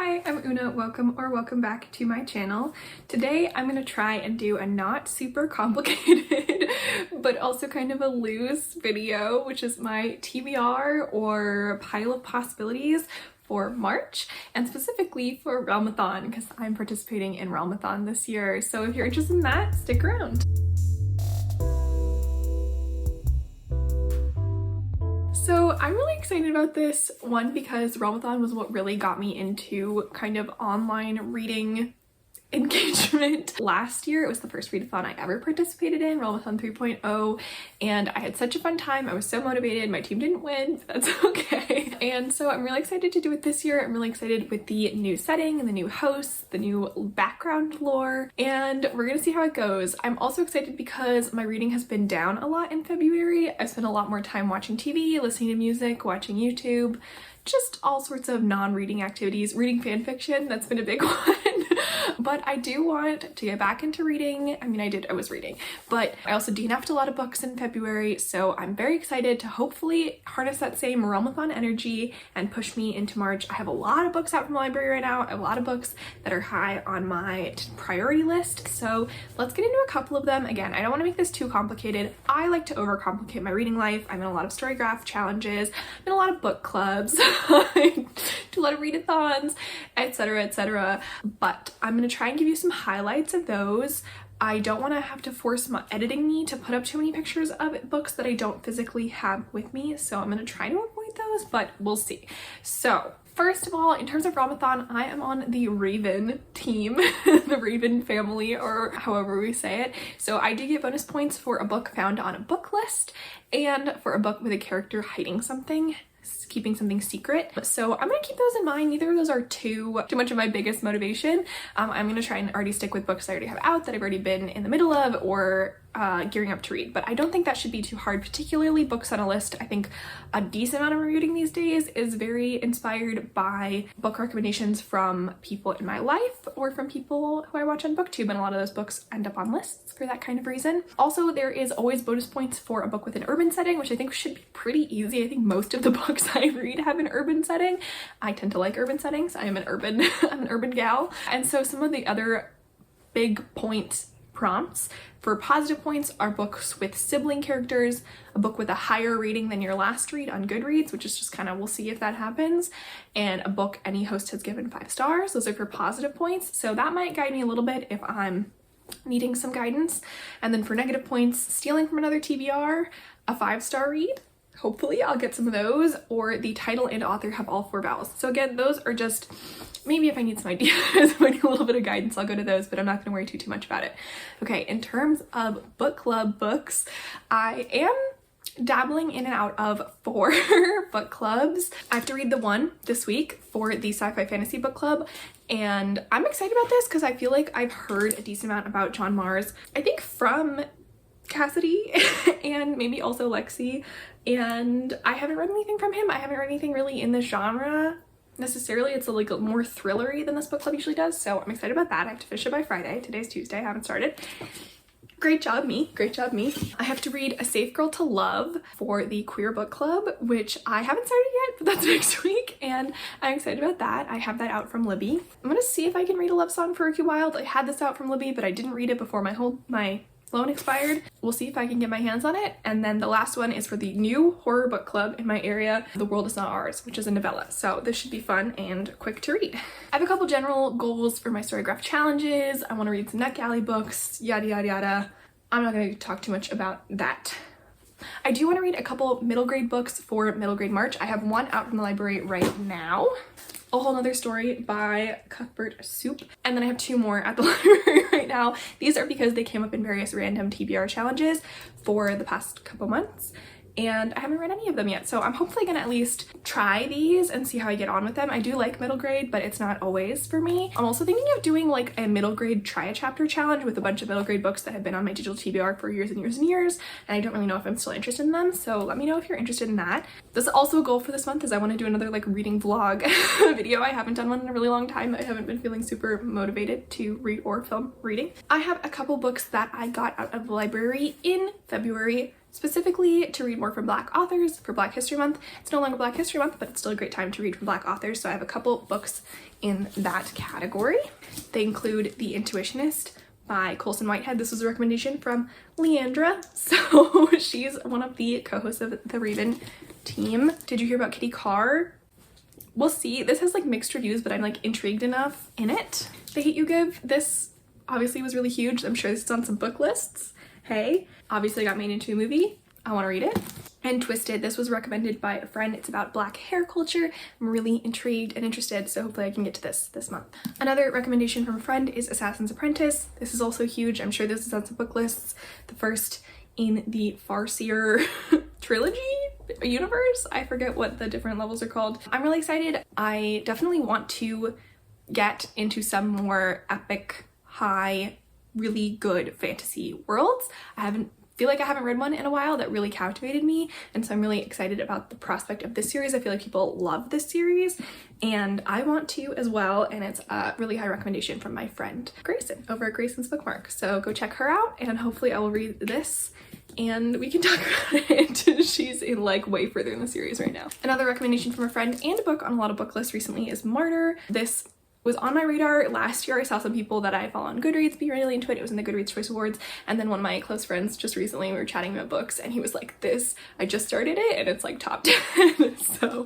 Hi, I'm Una. Welcome back to my channel. Today I'm going to try and do a not super complicated but also kind of a loose video, which is my TBR or pile of possibilities for March, and specifically for Realmathon because I'm participating in Realmathon this year. So if you're interested in that, stick around. So I'm really excited about this one because Realmathon was what really got me into kind of online reading engagement. Last year, it was the first readathon I ever participated in, Realmathon 3.0, and I had such a fun time. I was so motivated. My team didn't win, but that's okay. And so I'm really excited to do it this year. I'm really excited with the new setting and the new hosts, the new background lore, and we're gonna see how it goes. I'm also excited because my reading has been down a lot in February. I've spent a lot more time watching TV, listening to music, watching YouTube, just all sorts of non-reading activities. Reading fan fiction, that's been a big one. But I do want to get back into reading. I mean, I was reading, but I also DNF'd a lot of books in February, so I'm very excited to hopefully harness that same Realmathon energy and push me into March. I have a lot of books out from the library right now. I have a lot of books that are high on my priority list, so let's get into a couple of them. Again, I don't want to make this too complicated. I like to overcomplicate my reading life. I'm in a lot of Storygraph challenges, I'm in a lot of book clubs, I do a lot of readathons, etc, etc, but I'm going to try and give you some highlights of those. I don't want to have to force my editing me to put up too many pictures of books that I don't physically have with me, so I'm going to try to avoid those, but we'll see. So first of all, in terms of Realmathon, I am on the Raven team, the Raven family, or however we say it. So I do get bonus points for a book found on a book list and for a book with a character hiding something, keeping something secret. So I'm gonna keep those in mind. Neither of those are too much of my biggest motivation. I'm gonna try and already stick with books I already have out that I've already been in the middle of or gearing up to read, but I don't think that should be too hard, particularly books on a list. I think a decent amount of reading these days is very inspired by book recommendations from people in my life or from people who I watch on BookTube, and a lot of those books end up on lists for that kind of reason. Also, there is always bonus points for a book with an urban setting, which I think should be pretty easy. I think most of the books I read have an urban setting. I tend to like urban settings. I'm an urban gal. And so some of the other big point prompts for positive points are books with sibling characters, a book with a higher rating than your last read on Goodreads, which is just kind of, we'll see if that happens, and a book any host has given 5 stars. Those are for positive points, so that might guide me a little bit if I'm needing some guidance. And then for negative points, stealing from another TBR, a 5-star read. Hopefully I'll get some of those, or the title and author have all 4 vowels. So again, those are just, maybe if I need some ideas, if I need a little bit of guidance, I'll go to those, but I'm not going to worry too much about it. Okay, in terms of book club books, I am dabbling in and out of 4 book clubs. I have to read the one this week for the sci-fi fantasy book club, and I'm excited about this because I feel like I've heard a decent amount about John Mars, I think from Cassidy and maybe also Lexi, and I haven't read anything from him. I haven't read anything really in this genre necessarily. It's like more thrillery than this book club usually does, so I'm excited about that. I have to finish it by Friday. Today's Tuesday, I haven't started. Great job me, great job me. I have to read A Safe Girl to Love for the Queer Book Club, which I haven't started yet, but that's next week, and I'm excited about that. I have that out from Libby. I'm gonna see if I can read a love song for Ricky Wilde. I had this out from Libby, but I didn't read it before my loan expired. We'll see if I can get my hands on it. And then the last one is for the new horror book club in my area, The World Is Not Ours, which is a novella. So this should be fun and quick to read. I have a couple general goals for my Storygraph challenges. I want to read some NetGalley books, yada yada yada. I'm not going to talk too much about that. I do want to read a couple middle grade books for middle grade March. I have one out from the library right now, A Whole Nother Story by Cuthbert Soup, and then I have 2 more at the library right now. These are because they came up in various random TBR challenges for the past couple months, and I haven't read any of them yet, so I'm hopefully gonna at least try these and see how I get on with them. I do like middle grade, but it's not always for me. I'm also thinking of doing like a middle grade try a chapter challenge with a bunch of middle grade books that have been on my digital TBR for years and years and years, and I don't really know if I'm still interested in them, so let me know if you're interested in that. This is also a goal for this month, is I want to do another like reading vlog video. I haven't done one in a really long time. I haven't been feeling super motivated to read or film reading. I have a couple books that I got out of the library in February specifically to read more from Black authors for Black History Month. It's no longer Black History Month, but it's still a great time to read from Black authors, so I have a couple books in that category. They include The Intuitionist by Colson Whitehead. This was a recommendation from Leandra, so she's one of the co-hosts of the Raven team. Did you hear about Kitty Carr? We'll see. This has like mixed reviews, but I'm like intrigued enough in it. The Hate U Give, this obviously was really huge. I'm sure this is on some book lists. Hey, obviously got made into a movie. I want to read it. And Twisted, this was recommended by a friend. It's about Black hair culture. I'm really intrigued and interested, so hopefully I can get to this month. Another recommendation from a friend is Assassin's Apprentice. This is also huge. I'm sure this is on some book lists. The first in the Farseer trilogy universe. I forget what the different levels are called. I'm really excited. I definitely want to get into some more epic, high, really good fantasy worlds. I feel like I haven't read one in a while that really captivated me, and so I'm really excited about the prospect of this series. I feel like people love this series and I want to as well, and it's a really high recommendation from my friend Grayson over at Grayson's Bookmark. So go check her out, and hopefully I will read this and we can talk about it. She's in like way further in the series right now. Another recommendation from a friend and a book on a lot of book lists recently is Martyr. This was on my radar last year. I saw some people that I follow on Goodreads be really into it. It was in the Goodreads Choice Awards, and then one of my close friends just recently, we were chatting about books, and he was like, this, I just started it and it's like top 10. So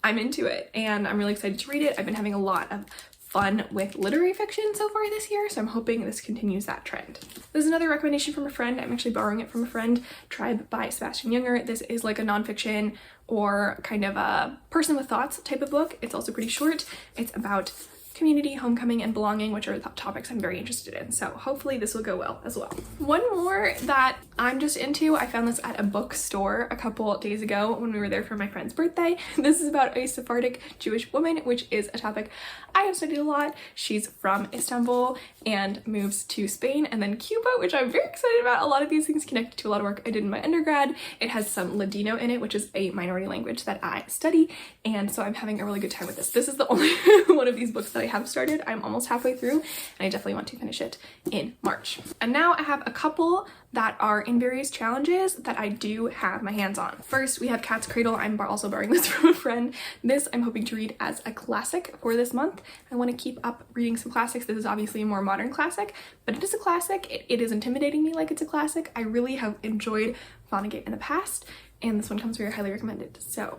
I'm into it and I'm really excited to read it. I've been having a lot of fun with literary fiction so far this year, so I'm hoping this continues that trend. This is another recommendation from a friend. I'm actually borrowing it from a friend, Tribe by Sebastian Junger. This is like a nonfiction or kind of a person with thoughts type of book. It's also pretty short. It's about community, homecoming, and belonging, which are topics I'm very interested in. So hopefully this will go well as well. One more that I'm just into, I found this at a bookstore a couple days ago when we were there for my friend's birthday. This is about a Sephardic Jewish woman, which is a topic I have studied a lot. She's from Istanbul and moves to Spain and then Cuba, which I'm very excited about. A lot of these things connected to a lot of work I did in my undergrad. It has some Ladino in it, which is a minority language that I study, and so I'm having a really good time with this. This is the only one of these books that I have started. I'm almost halfway through and I definitely want to finish it in March. And now I have a couple that are in various challenges that I do have my hands on. First, we have Cat's Cradle. I'm also borrowing this from a friend. This I'm hoping to read as a classic for this month. I want to keep up reading some classics. This is obviously a more modern classic, but it is a classic. It is intimidating me like it's a classic. I really have enjoyed Vonnegut in the past, and this one comes very highly recommended. So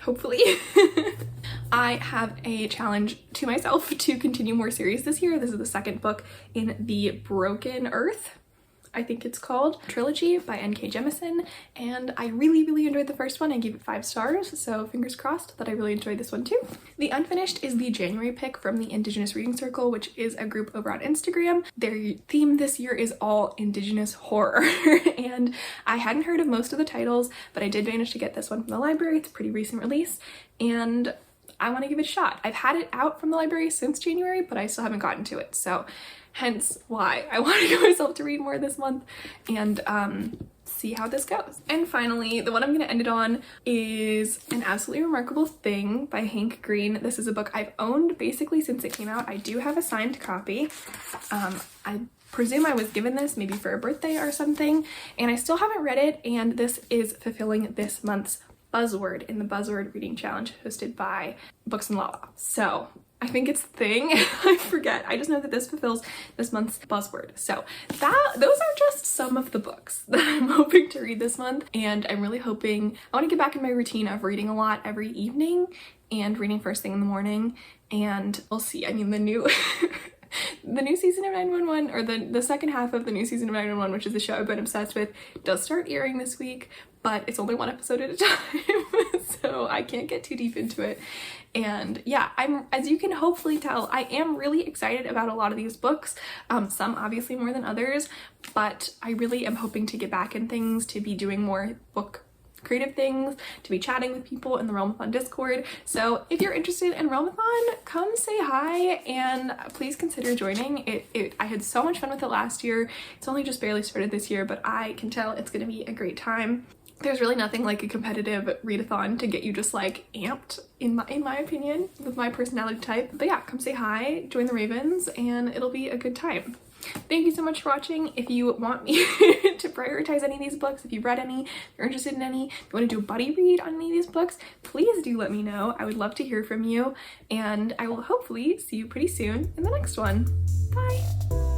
hopefully I have a challenge to myself to continue more series this year. This is the second book in the Broken Earth, I think it's called, trilogy by N.K. Jemisin, and I really enjoyed the first one. I gave it 5 stars, so fingers crossed that I really enjoyed this one too. The Unfinished is the January pick from the Indigenous Reading Circle, which is a group over on Instagram. Their theme this year is all Indigenous horror, and I hadn't heard of most of the titles, but I did manage to get this one from the library. It's a pretty recent release, and I want to give it a shot. I've had it out from the library since January, but I still haven't gotten to it, so hence why I want to give myself to read more this month and see how this goes. And finally, the one I'm going to end it on is An Absolutely Remarkable Thing by Hank Green. This is a book I've owned basically since it came out. I do have a signed copy. I presume I was given this maybe for a birthday or something, and I still haven't read it, and this is fulfilling this month's buzzword in the Buzzword Reading Challenge hosted by Books and Law. So I think it's the thing. I forget. I just know that this fulfills this month's buzzword. So those are just some of the books that I'm hoping to read this month, and I'm really hoping I want to get back in my routine of reading a lot every evening and reading first thing in the morning, and we'll see. I mean, the new the new season of 911, or the second half of the new season of 911, which is the show I've been obsessed with, does start airing this week, but it's only one episode at a time, so I can't get too deep into it. And yeah, as you can hopefully tell, I am really excited about a lot of these books, some obviously more than others, but I really am hoping to get back in things, to be doing more book creative things, to be chatting with people in the Realmathon Discord. So if you're interested in Realmathon, come say hi and please consider joining. I had so much fun with it last year. It's only just barely started this year, but I can tell it's going to be a great time. There's really nothing like a competitive readathon to get you just like amped, in my opinion, with my personality type. But yeah, come say hi, join the Ravens, and it'll be a good time. Thank you so much for watching. If you want me to prioritize any of these books, if you've read any, if you're interested in any, if you want to do a buddy read on any of these books, please do let me know. I would love to hear from you, and I will hopefully see you pretty soon in the next one. Bye!